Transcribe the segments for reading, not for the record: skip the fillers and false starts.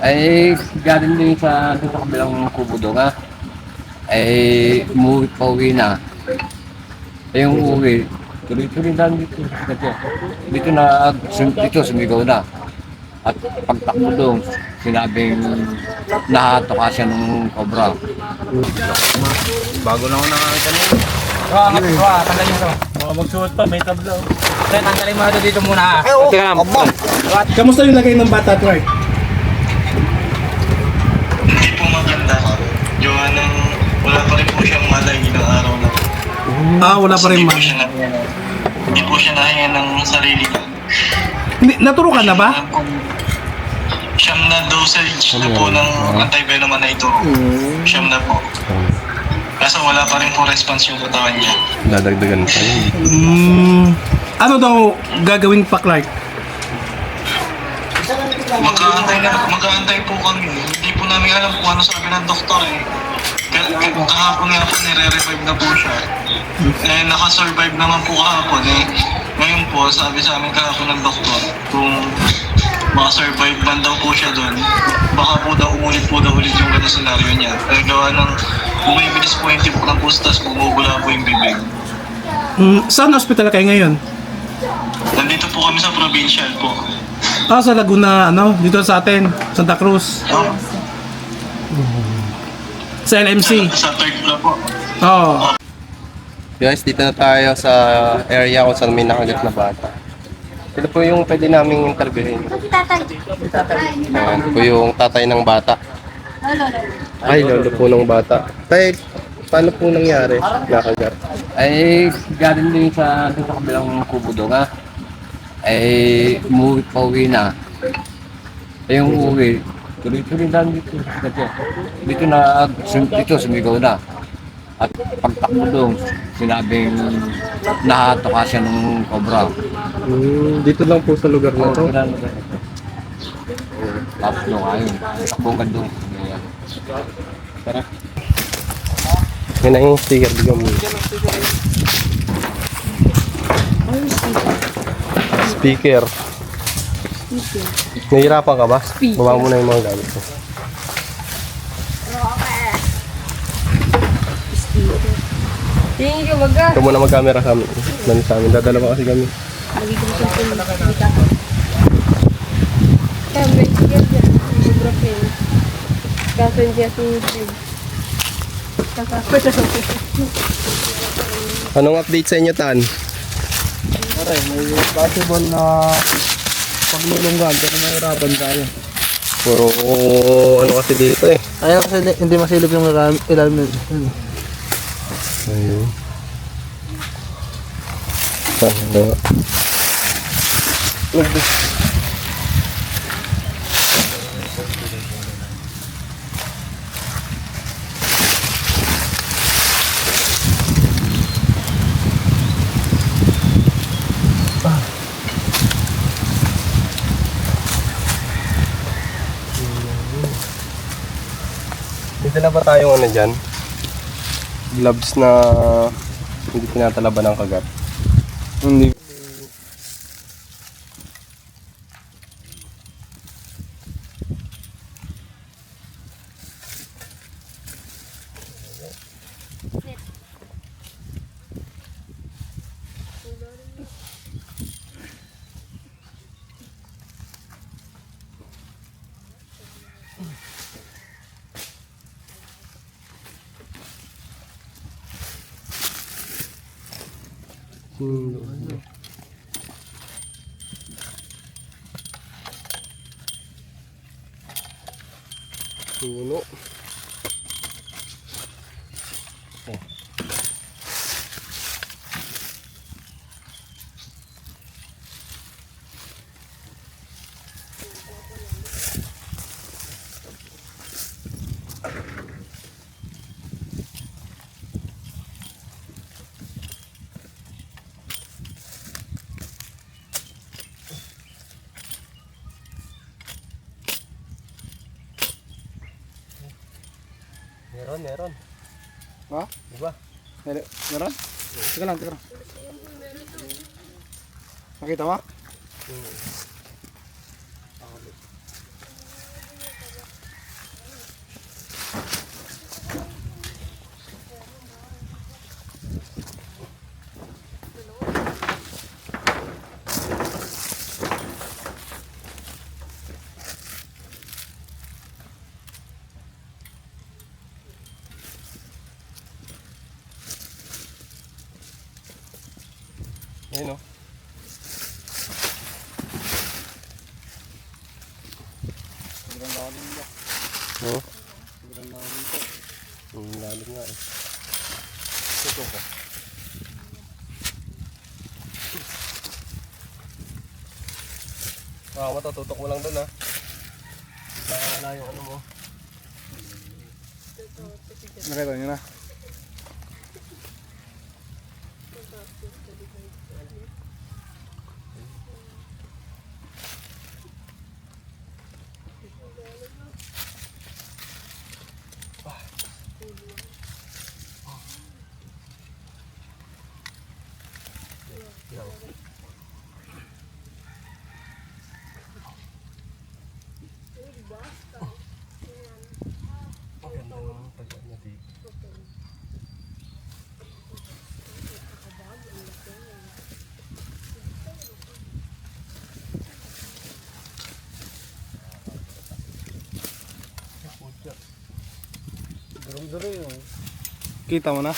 Ay galing din sa kabilang kubo doon ay pauwi na. Ay yung uwi, tuloy-tuloy lang dito. Dito dito sumigaw na. At pagtakbo doon, sinabing nahato ka siya ng cobra. Bago lang ako nakakita nito. Tanggalin mo ito. Baka magsuot pa, may tablo. Kaya tanggalin mo ito dito muna. Teka lang. Kamusta yung lagay ng bata, Troy? Hindi po maganda. Gawa ng wala pa rin po siyang malay ilang araw na. Wala pa rin man. Hindi po siya nahinga ng sarili niya. Hindi, naturukan na ba? Siyam na dosage na po ng anti-venom na ito. Siyam na po. Kaso wala pa rin po response yung katawan niya. Dadagdagan pa yun. Ano daw gagawin pa, Clark? Mag-aantay po kami. Hindi po namin alam kung ano sabi ng doktor eh. Kahapon nga po nire-revive na po siya. Eh, nakasurvive naman po kahapon eh. Ngayon po, sabi sa amin kahapon ng doktor, kung makasurvive man daw po siya doon, baka po daw umulit ulit yung gano'ng scenario niya. Kaya gawa ng bumibilis po yung tibok ng pustas, bumubula po yung bibig. Saan hospital kayo ngayon? Nandito po kami sa provincial po. Sa Laguna, dito sa atin, Santa Cruz. Sa LMC. Sa third floor po. Oo. Guys, dito na tayo sa area kung saan may nakagat na bata. Ito po yung pwede naming interviewin. Ayan, ito po yung tatay ng bata. Ay, lolo po ng bata. Tay, paano po nangyari? Nakagat? Ay galing din sa kabilang kubo doon ay pauwi na. Ay yung uwi, tuloy-tuloy lang dito. Dito sumigaw na. At pagtakbo doon, sinabing nahato ka siya ng cobra. Dito lang po sa lugar na to. Tapos doon ayun, takbo ka doon. Tara. Yan na yung sticker, bigyan mo. Speaker. Nahihirapan ka ba? Baba mo na yung mga gamit mo. Tingin ka baga. Ikaw muna mag-camera kami. Sa amin. Dadalawa kasi kami. Lagi ko sa dito. Kami, sobra kayo. Kaso hindi ako Anong update sa inyo, Tan? May possible na paglulunggan, pero mahirapan tayo. Puro ano kasi dito eh. Ayaw kasi hindi masilip yung ilalim. Ayun. Ano? Dito na ba tayong ano dyan? Gloves na hindi tinatalaban ng kagat. Hindi. Puno. Meron. Ha? Diba? Meron? Teka lang. Nakita mo? Ayun o. Oo. Ang lalim nga eh. Ito ko. Matututok mo lang dun ha. Wala yung ano mo. Nakita niyo na. Maganda naman pag ano dito. Kita mo na?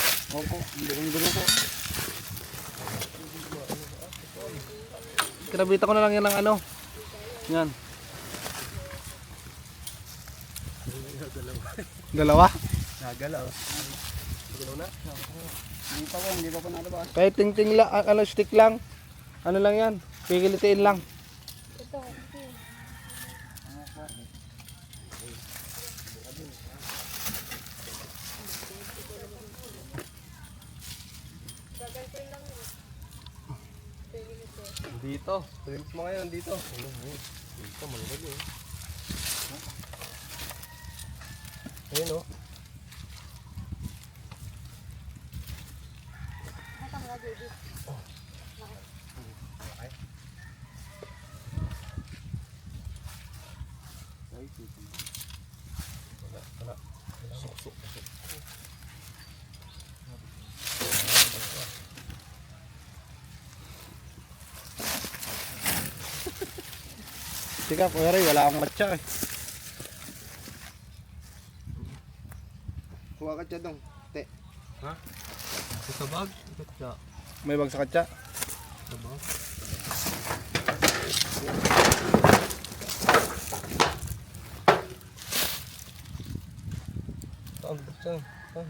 Kinabita ko na lang yan ng ano. Yan. Dalawa? Nagalaw. Kahit ting-ting lang, ano, stick lang. Ano lang yan? Pigilitiin lang. Dito. Drinks mo ngayon dito. Dito, malagay eh. Ayun o. Tika, Kuya Ray, wala akong matcha eh. Kuha ka dyan dong. Te. Sa bag. Sa May bag sa katsa. bag. Saan ba dyan? Saan?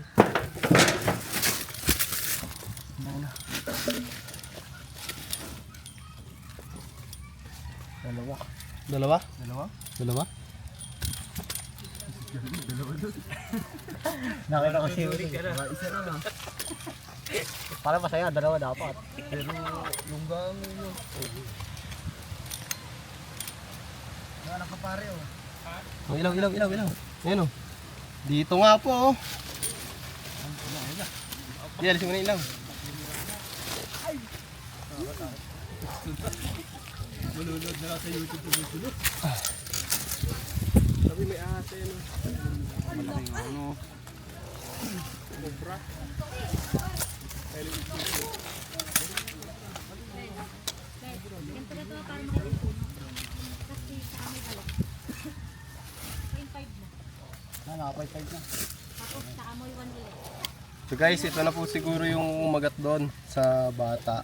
Dalawa? Dalawa? Dalawa? Nakita ko siya. Isa lang. Para masaya, dalawa dapat. Pero yung gano'n yun. Oh, ilaw. Ayan o. Dito nga po oh. Di, alisin mo na ilaw. Malulod na lang sa YouTube kung gusto. Sabi may ahas eh no. Malaking ano. Cobra. So guys, ito na po siguro yung umagat doon sa bata.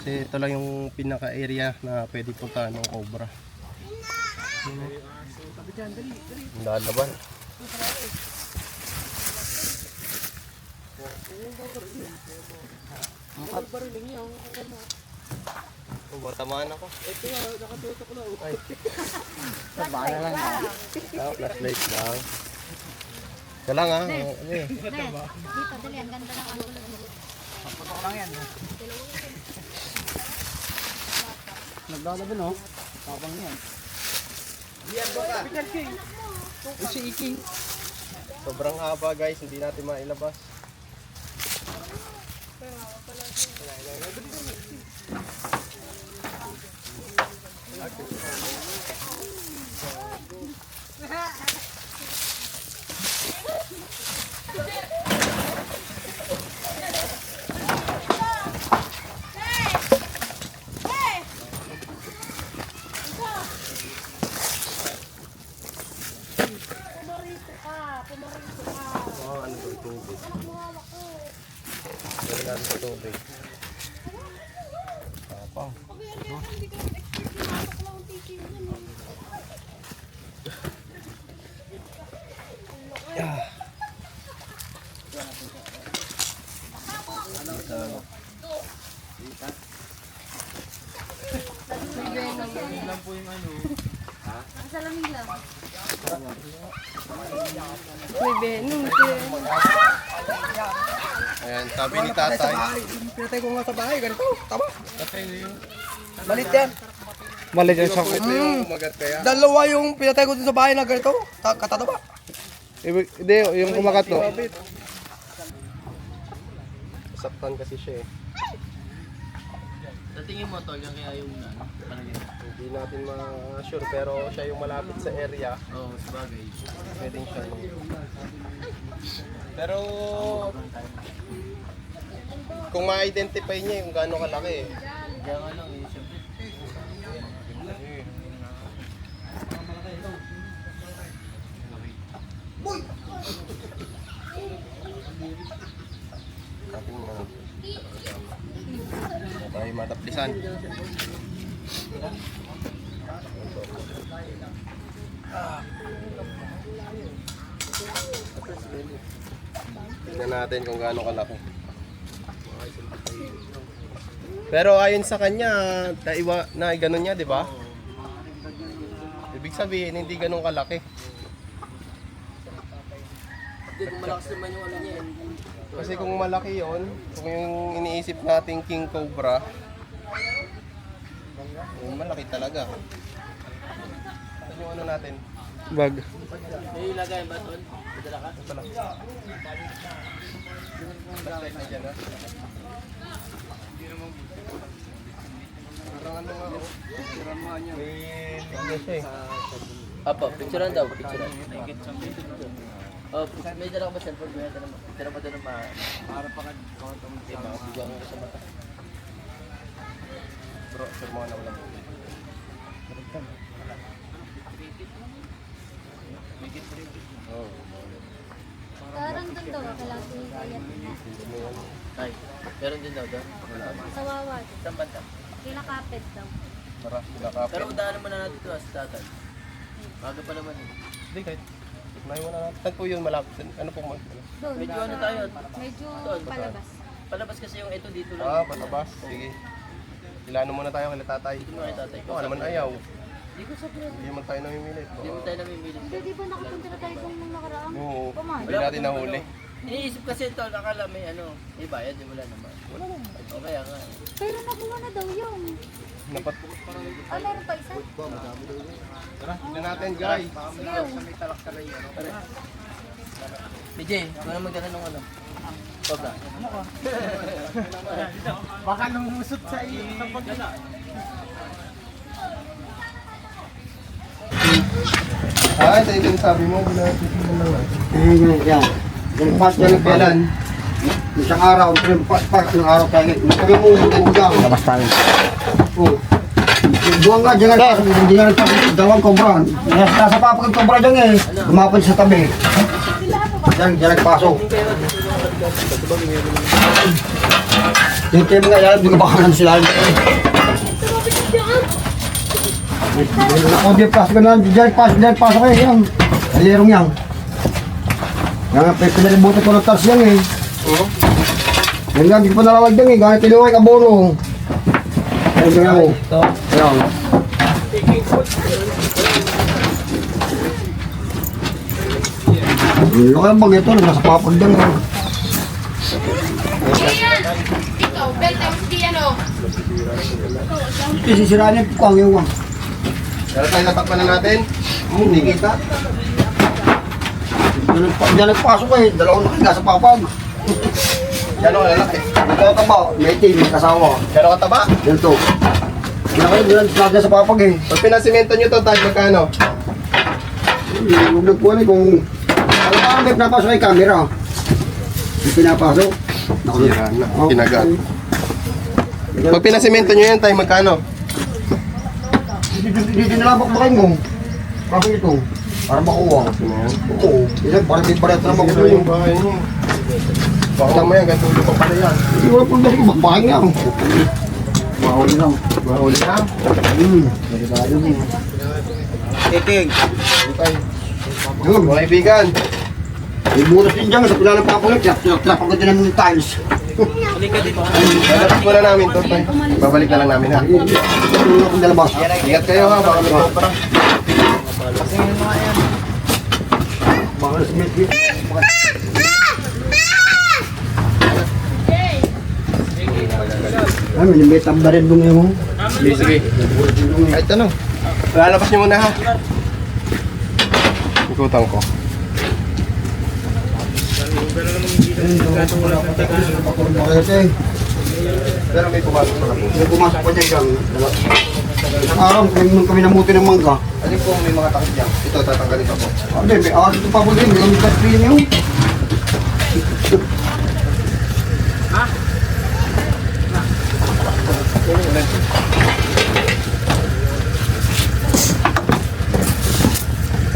Kasi ito lang yung pinaka-area na pwede puntahan ng cobra. Ang lalaban. Oh, matamaan ako. Ito nga, nakatutok na. Ay. Sabana lang. Flashlight lang. Ito lang ha. Dito, dali. Ang ganda ng angulo dito. Paputok lang yan. Naglalaban oh. Tapang yan. Sobrang haba guys, hindi natin mailabas. Oh, ano ba tubig? Pwede natin sa tubig. Sa lamig lang. May venom. Ayan, sabi ni tatay. Pinatay ko nga sa bahay, ganito, tama. Malit yan. Malit yan sa Ito yung kumagat kaya. Dalawa yung pinatay ko dun sa bahay na ganito, katataba. Hindi, yung kumakat no. Saktan kasi siya eh. Sa tingin mo, tol, yan kaya yung panaginip. Hindi natin ma-sure pero siya yung malapit sa area. Oo, sabagay. Pwedeng siya. No? Pero kung ma-identify niya yung gaano kalaki. Kaya nga lang, siyempre. Ating tayo mataplisan. Tignan natin kung gaano kalaki. Pero ayon sa kanya, na ganun niya, di ba? Ibig sabihin, hindi ganun kalaki. Hindi, kung malakas naman yung ano niya, Kasi kung malaki yon, kung yung iniisip nating King Cobra, malaki talaga. Ito yung ano natin. Bag. may ilagay ba, tol? Padala ka? Ito lang. Flashlight na dyan, ha? Parang ano nga, oh. May ano siya eh. Apo, picturean daw, picturean. Oh, may dala ka ba cellphone? May dala mo. Picturean mo doon ng para pa ka bigyan mo sa mata. Bro, sure mo na wala. Oh. Parang doon daw, kailangan kaya. Ay, meron din daw doon. Sa Wawad. Saan banda? Kila kapit daw. Tara, kinakapit. Pero daanan mo na natin ito sa tatay. Maga pa naman eh. Hindi, kahit nahin mo na natin. Tag po yun, malapit. Ano pong mag... Doon. Medyo ano tayo? Medyo Doon. palabas. Palabas kasi yung ito dito lang. Ah, patabas. Sige. Ilano muna tayo kay tatay. Dito mo kay tatay. Baka naman ayaw. Hindi ko sabihin. Hindi naman tayo namimilit. Hindi mo tayo namimili. Hindi, di ba nakapunta na tayo kung nung nakaraan? Oo. Kumain. Hindi natin nahuli. Iniisip kasi ito, akala may ano, may bayad, di wala naman. Wala naman. O kaya nga. Pero nakuha na daw yun. Napat... Ah, meron pa isa? Tara, tignan natin guys. PJ, ikaw na magdala ng ano. Cobra. Baka lumusot sa iyo sa pagdala. Ah, ito yung sabi mo. Yan. Yung pas yan ng Kailan? isang araw, yung pas ng araw tayo. Sabi mo, hanggang. Labas tayo. Oo. Buwan nga, dyan nga, hindi nga nagpapit, dalawang kobra. Nasa papag ng kobra dyan eh, lumapit sa tabi. Dyan nagpasok. Yung tayo mga yan, hindi ko bakanan sila. Ako di pasok na, dyan nagpasok eh, yan. Alirong yan. Yan, pinalibutan ko ng tars yan eh. Yan nga, hindi ko pa nalawag dyan eh, gano'y tinuway kabono. Ayun nga mo. Ayan. Laki ang bag ito, nasa papag dyan eh. Ikaw, bell times di ano. Ito sisiraan yung pukang yung Tara tayo, natakpan na natin. hindi kita. Diyan nagpasok eh, dalawang laki nasa papag. Yan o, lalaki. Ito ang taba, may team, may kasawa. Gano'ng kataba? Yan to. Diyan sa papag eh. Pag pinasimento nyo to, tayo magkano? Huwag nagpuan eh kung... Ano pa may pinapasok ay camera? Yung pinapasok. Sira na, Oh, kinagat. Pag pinasimento nyo yan, tayo magkano? Hindi nalabak-bakin mo. Bakit ito? Para makuha. Oo. Ilan, parang di pareho na Ito makuha yung bahay nyo. Baka lang mo yan, ganito ulo pa pala yan. Hindi wala po kasi bakbakin nga. Mahuli lang. Mahuli na. Delikado mo. Kiking. tay. Yun. Mga kaibigan, May butas din dyan. Sa pula ng papalit. Trapagod din namin ng tiles. lalabas muna namin to, tay. Babalik na lang namin ha. Tulong akong dalabas. Ingat kayo ha, baka may kopra. Baka na simit. Ay, may tamba rin dun yung... Sige, sige. Kahit ano. Lalabas niyo muna ha. Ikutan ko. Pero may pumasok sa kami. May pumasok pa dyan. Isang araw, kami namuti ng mangga. Alin po may mga takip dyan? Ito, tatanggalin pa po. Hindi, may aras ito pa po din. May umigas rin yun.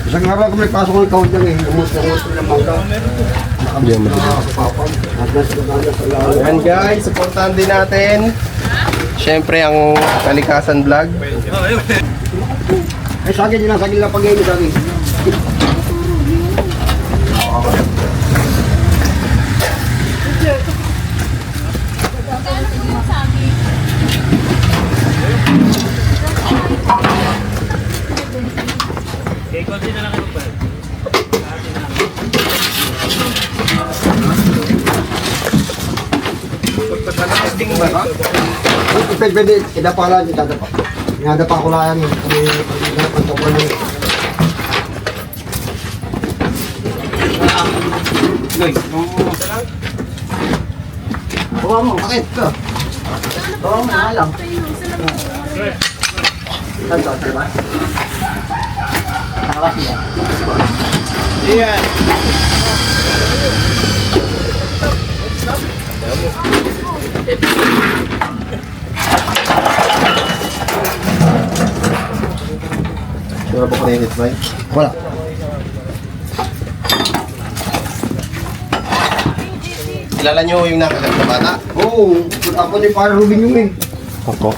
Isang araw kami pasok ng kaunti dyan eh. Namuti ng mangga. Ayan guys, supportahan din natin. Siyempre ang Kalikasan Vlog. Ay, sagin din lang. Sagin lang pag-iwi sagin. Pwede, idapa lang, idadapa. Inadapa ko lang yan. Pag-idapa ko lang. Bawa mo, bakit ka? Bawa mo, alam. Tanto, diba? Nakakas niya. Iyan. Sure po kung ba? Wala. Kilala nyo yung nakagat na bata? Oo, ako din para Rubin yung eh. Ako.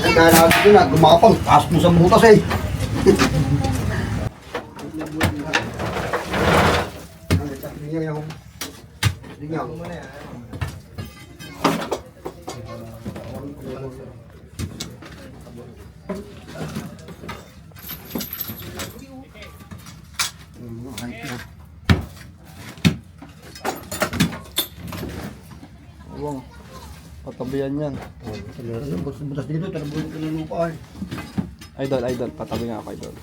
Ay, kaya natin din na, gumapang, taas mo sa butas eh. Patabihan yan. Butas dito, talabuhin ko ng lupa eh. Idol, patabi nga ako, idol.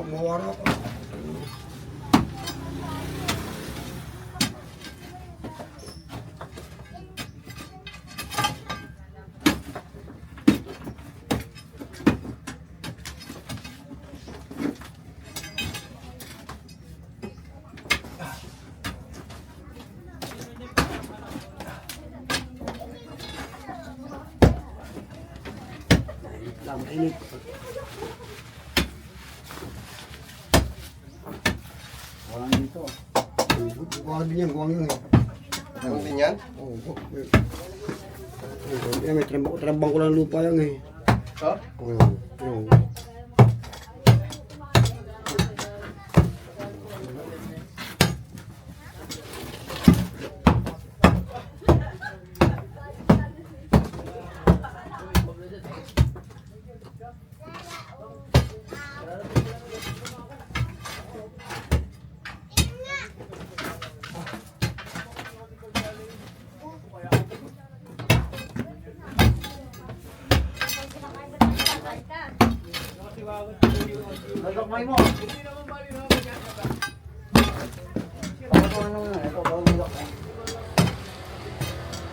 Mawara ko. Init. Guwang din yan, guwang yun eh. Ano din yan? Oo, may trambang ko lang lupa yan eh. Ha? Oo, yun.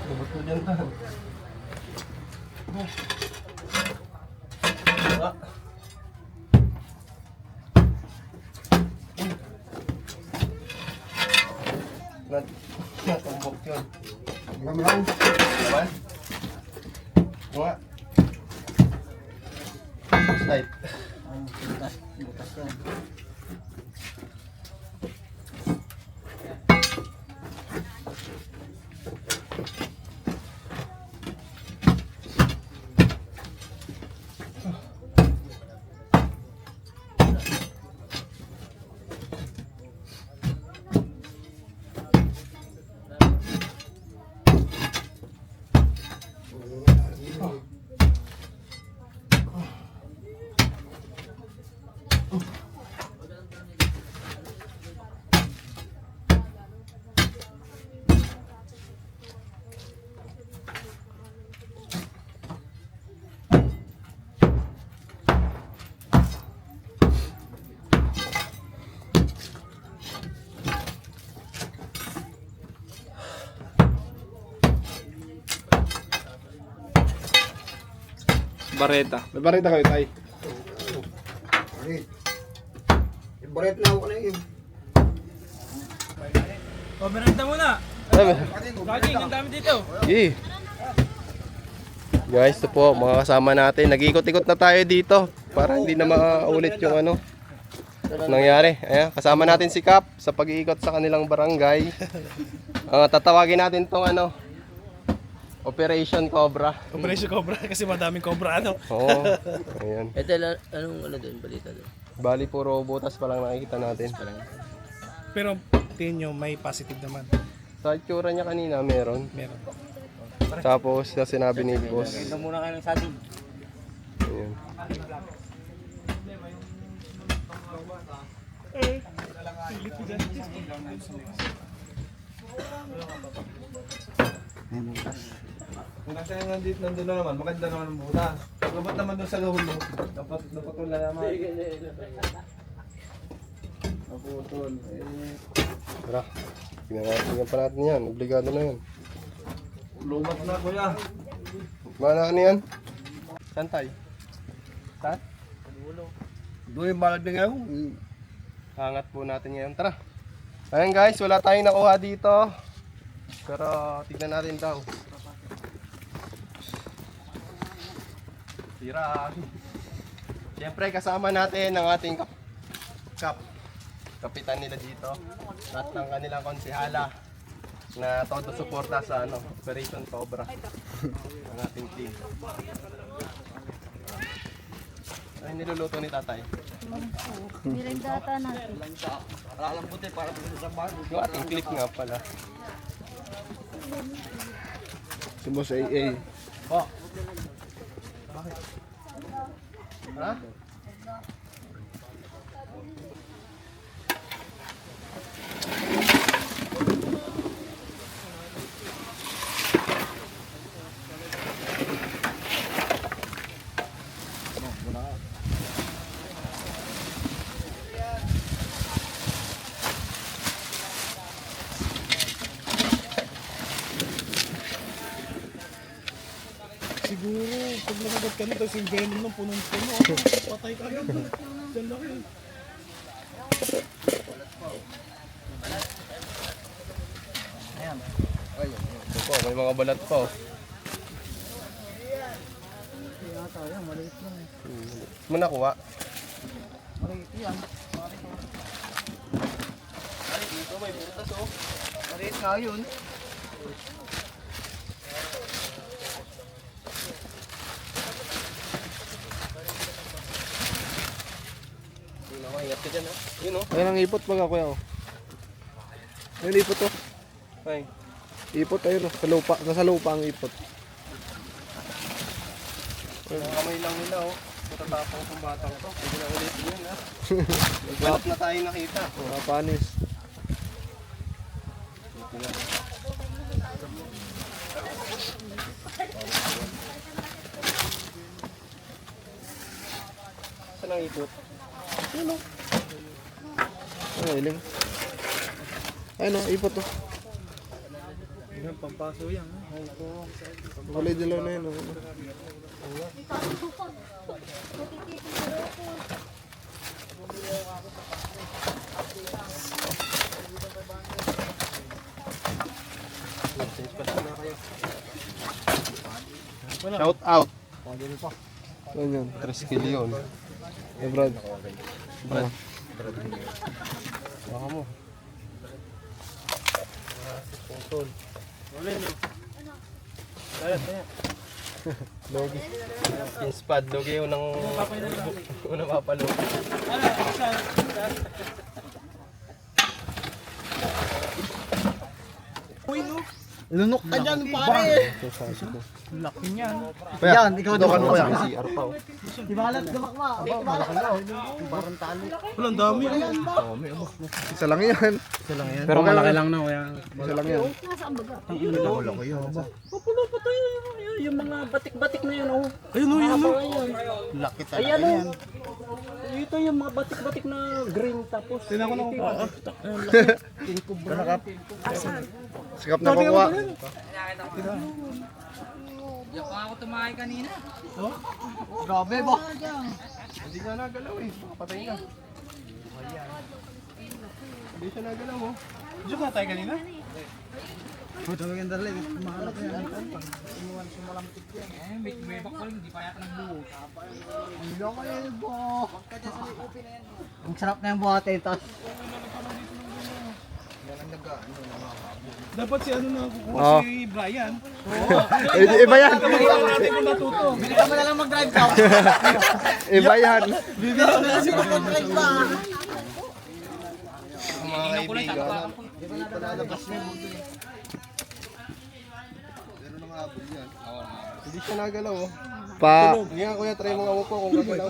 Lubot mo dyan tahan. Natumbok yun. Marami lang. Naman? Nga. Slide. Bareta. May bareta kayo, tay. Barit. Yung barit na ako na yun. O, merenda muna. Saging, ang dami dito. Yeah. Guys, ito po, mga kasama natin. Nag-ikot-ikot na tayo dito para hindi na maulit yung ano nangyari. Ayan, kasama natin si Kap sa pag-iikot sa kanilang barangay. Tatawagin natin tong ano, Operation Cobra. Operation Cobra kasi madaming cobra ano. Oo. Ayan. Ito, anong ano doon, balita doon? Bali puro butas pa lang nakikita natin. Pero tingin nyo may positive naman. Sa itsura niya kanina meron. Meron. Tapos na sinabi ni boss. Ito muna kayo ng saging. Ayan. Kung nasa yung nandun na naman, maganda naman ang butas. Dapat naman doon sa lulo. Dapat wala naman. Naputol. Tara. Tingnan pa natin yan. Obligado na yan. Lumat na kuya. Mana ano yan? Saan tayo? Saan? Doon yung balag na ngayon. Hangat po natin ngayon. Tara. Ayan guys, wala tayong nakuha dito. Pero tignan natin daw. Tira. Siyempre kasama natin ang ating kapitan nila dito. At ng kanilang konsihala na todo suporta sa ano, Operation Cobra. Ang ating team. Ay niluluto ni tatay. Nilagdata natin. Yung ating clip nga pala. Si Boss AA. Oh. Ha? Siguro, pag nakagat ka nito, yung venom ng punong-puno, patay ka agad. Diyan lang yun. Ito po, may mga balat pa oh. Mo nakuha? may butas oh. Maliit nga yun. Hindi na mahirap ka dyan, Yun, oh. Ayun ang ipot baga kuya. Oh. Ayun ipot to. Ay. Ipot ayun. Sa lupa. Nasa lupa ang ipot. Ang kamay lang nila, oh. Matatapang kung batang to. Pwede na ulit yun, Nagbalap na tayo nakita. Panis. Saan ang ipot? Ay, iling. Ayun oh, ipot to. Yan, pampaso yan. Kulay dilaw na yun. Oh. Shout out. Ganyan. 3 kilo yun. Eh, Brad. Brad. Baka mo. Putol. Logi. Yung spad. Logi yung unang papalo. Lunok ka dyan, pare. Laki niyan. Yan, ikaw daw ano kaya? CR pa. Ibalat dumak ma. Malaki na. Parang talo. Walang dami. Isa lang yan. Pero malaki lang na kaya. Isa lang yan. Yung mga batik-batik na yun, oh. Ayun oh, yun oh. Laki talaga Ayan, yan. oh. Ito yung mga batik-batik na green, tapos... Tinan ko na kung paano. Asan? Sikap na kukuha. Grabe ba? Hindi nga nagalaw eh. Patay na. Hindi siya nagalaw oh. Diyan ka tayo kanina? Ito maganda rin. Mahalap yan. Ang sarap na yung buhate ito. Dapat si ano na kukuha Oh. si Brian. Iba yan. Hindi ko natuto. Bili ka mo na lang mag-drive ka. Iba yan. Bibili ko na lang si mag-drive ba? Mga kaibigan. Hindi siya nagalaw oh. Pa, Hindi nga kuya, try mo nga mo po kung gagalaw.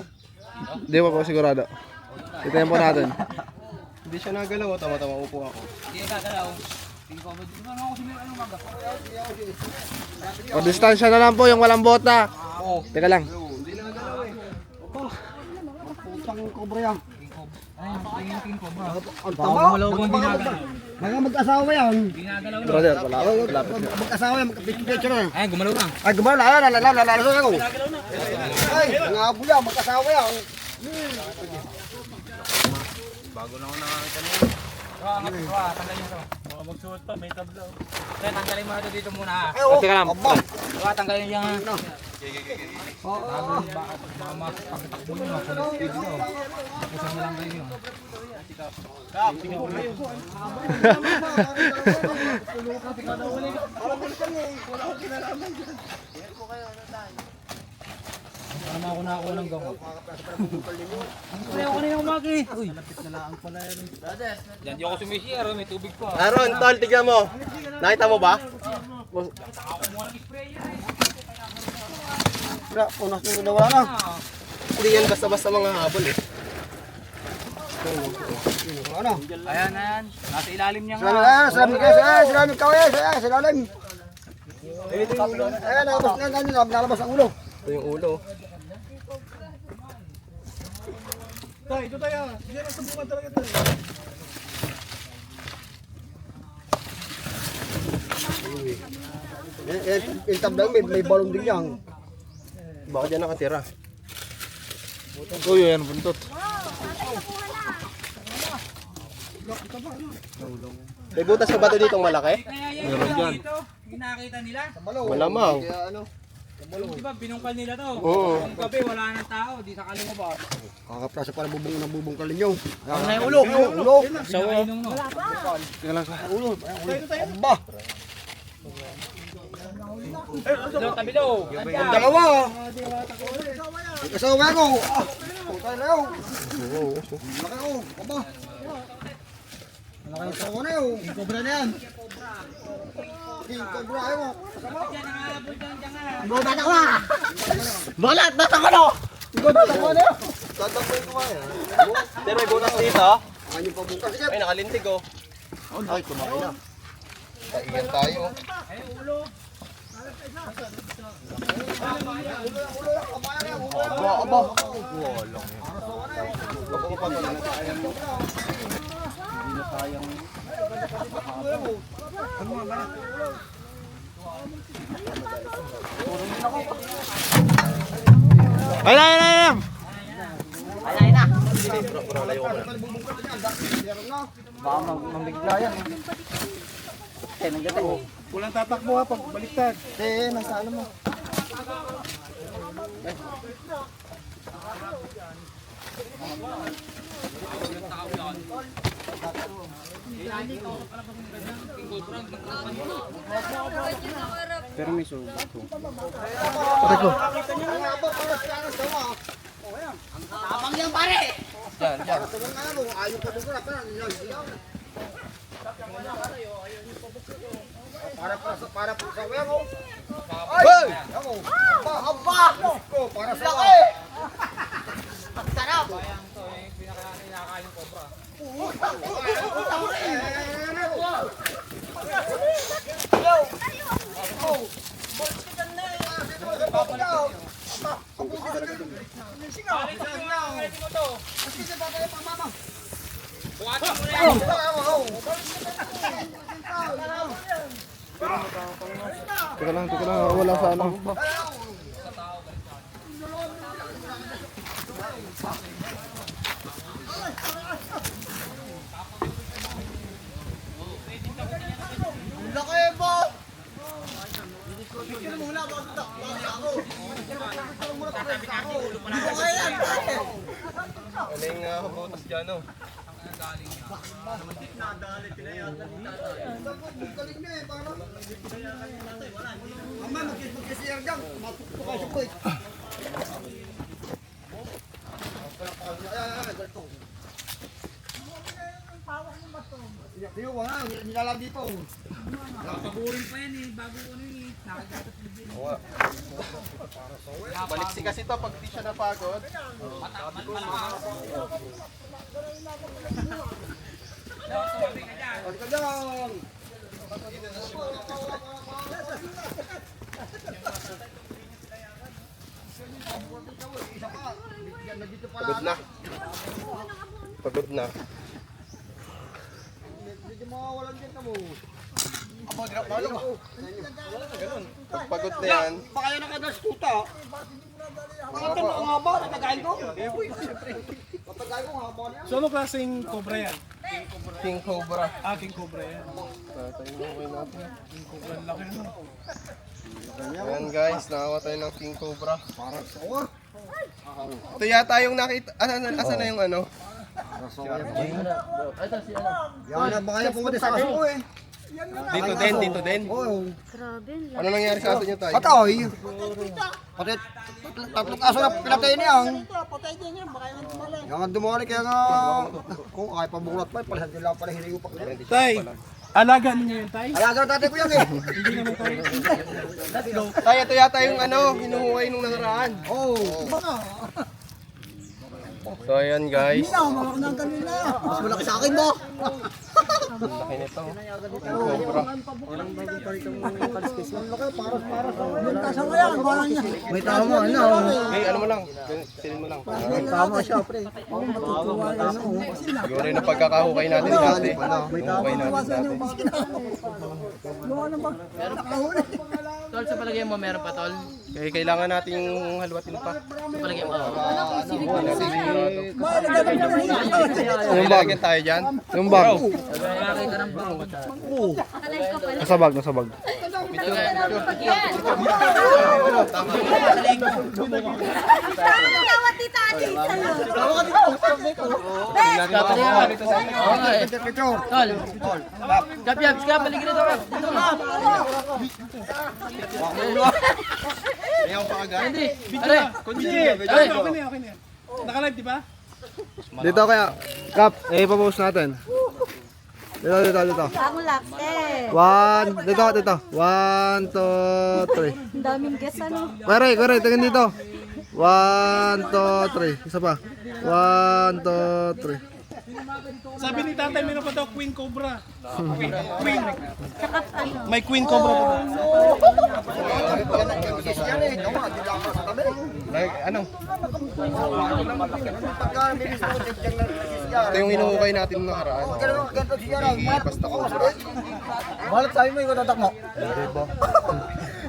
di ba po sigurado? Itayin po natin. Hindi siya nagalaw oh. Tama-tama upo ako. O distansya na lang po yung walang bota. Teka lang. Putang kobra yan. Ang tama. Mga mag-asawa yan. Brother, wala. Mag-asawa yan. Mag-picture na. Ay, gumalaw lang. Ay, gumala na. Lalaso ako. Ay, mga abo yan. Mag-asawa yan. Magsuot pa, may tablaw. Kaya tanggalin mo ito dito muna ha. Ay, oh. Teka lang. Aba. Kaya tanggalin yung Oo. pagkatakbo nyo, makulit speed nyo. Tapusan mo lang kayo. Tama ako na ako ng gamot. Kaya ako na yung umagi. Uy, lapit na lang pala yan. Diyan di ako sumishare, may tubig pa. Aaron, tol, tignan mo. Nakita mo ba? Wala, punas nyo na wala na. Hindi yan basta-basta mga habol eh. Ano? Ayan, ayan. Nasa ilalim niya nga. Salamin kayo. Salamin kayo. Salamin. Ayan, nalabas na ganyan. Nalabas ang ulo. Ito yung ulo. Tayo, ito tayo. Diyan ang subukan talaga tayo. Yung tablang may balong din yan. Baka dyan nakatira. Uy, yan buntot. May butas ka ba ito ditong malaki? Meron dyan. Ito, nakakita nila. Malamang. Di ba, binungkal nila to. Oo. Yung gabi, wala nang tao. Di sa kanila ba? Kakaprasa para bubungkal ninyo. Ano na yung ulo? Ulo. Sa ulo. Ulo. Aba. Tabi daw. Ang dalawa. May kasawa ko. Putay na yun. Laki ko. Aba. Malaki kasawa na yun. King Cobra na yan. King Cobra yun. Bata ko na. Balat. Bata ko na. Bata ko na. Tatakboy ko nga yan. Pero may butas dito. Ano pa bukas? Sige. Ay, nakalintig oh. Ay, kumain na. Kaigan tayo. Aba, aba. Walang tatakbo ha pag baliktad. Nasa ano mo. Para po sa wemo. Ay! Ako. Aba! Ko para sa laki. Sarap. Teka lang, wala sa ano. Laki ba? Aling butas dyan oh. Galing na eh, parang. Mama, magkisiyar dyan. Matutok kayo sa puwit. Iyo, wala. Nilalang dito. Paburin pa yan eh. Bago ano eh. Nakagatot din. Baliksi kasi to pag di siya napagod. Balik ka dyan. Pagod na. Pagod na. Hindi mawawalan dyan ka mo. Pag pagod na yan. Baka yan nakadalas tuta. Bakit ito nakangaba? Natagayin ko? Natagayin ko, haba niya. So ano klaseng cobra yan? King Cobra. King Cobra yan. Tatay mo kayo natin. King Cobra, ang laki naman. Ayan guys, nakawa tayo ng King Cobra. Parang sawa. Ito yata yung nakita. Asan na yung ano? Yan na, baka yan pumunta sa kaso ko eh. Dito din. Oo. Grabe. Ano nangyari sa ato niyo tayo? Patay. Pati tatlong kaso na pinatay niyang. Yan nga dumali kaya nga. Kung kaya pabulat pa, pala hindi lang pala hiningo pa. Tay, alaga ninyo yun, Tay? Alaga na tatay ko yan eh. Tayo, ito yata yung ano, hinuhuay nung nakaraan. Oo. Baka. So ayan guys. Mas malaki sa akin mo. Laki nito. King Cobra. May tama ano. Okay, ano mo lang. Silin mo lang. May tama siya pre. Siguro yung pagkakahukay natin dati. Hukay natin dati. Tol, sa palagay mo meron pa, Tol? Kaya kailangan nating halwatin pa. Sa palagay mo, Ilagyan tayo dyan. Yung bag. Nakakita ng bang. Nasa bag, nasa bag. Tol. Kap, Yabs, Kap, balik rito, Kap. Dito, Kap. Ayaw pa agad. Hindi. Are. Naka-live, di ba? Dito kaya, Kap, ipapost natin. Dito. Ang lakte. Dito. 1, 2, 3. Ang daming guess ano. Correct, tingin dito. 1, 2, 3. Isa pa. 1, 2, 3. Sabi ni tatay, meron pa daw Queen Cobra. Tsaka ano. May Queen Cobra pa daw. Ano? Ito yung inuukay natin nung nakaraan. Basta ko. Balat sa'yo mo, ikaw tatakmo.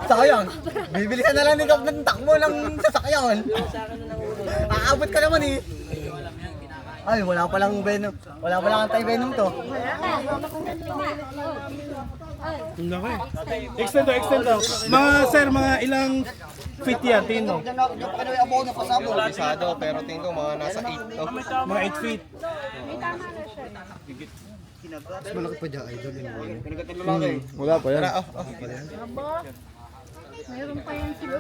Sayang, bibili ka na lang ni Kap ng takmo ng sasakyan. Aabot ka naman eh. Ay, wala palang venom. Wala palang anti-venom to. Laki. Extend daw. Mga sir, mga ilang feet yan, tingin mo? Pisado, pero tingin ko mga nasa 8 to. Mga 8 feet. Malaki pa dyan, idol. Wala pa yan. Mayroon pa yan siguro.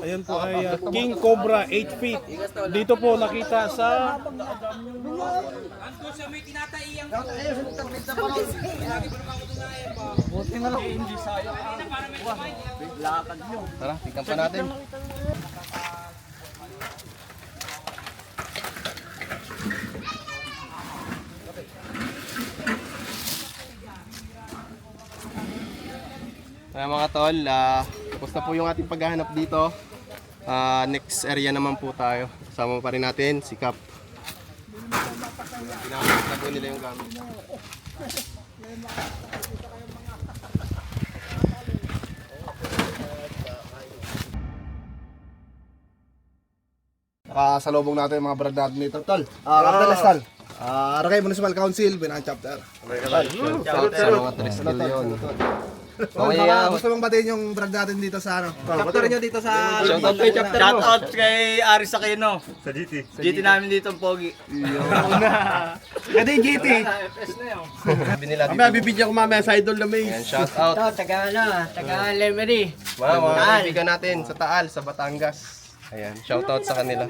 Ayan po ay King Cobra 8 feet. Dito po nakita sa Tara, tingnan pa natin. Kaya mga tol, tapos na po yung ating paghahanap dito. Next area naman po tayo. Kasama pa rin natin si Kap. Pinakita na po nila yung gamit. Nakasalubong natin yung mga brad natin dito, tol. Capital Estal. Arakay Municipal Council, Binang Chapter. Shout sa mga 3 skill yun. Tol, baka gusto mong batiin yung brad natin dito sa ano? Chapter nyo dito sa... Shoutout kay chapter mo. Shoutout kay Aris Aquino. Sa GT. GT namin dito ang pogi. Ganda yung GT. Sabi nila dito. Mamaya bibigyan ko mamaya sa idol na may. Ayan, shout out. Taga Lemery. Mga kaibigan natin sa Taal, sa Batangas. Ayan, shout out sa kanila.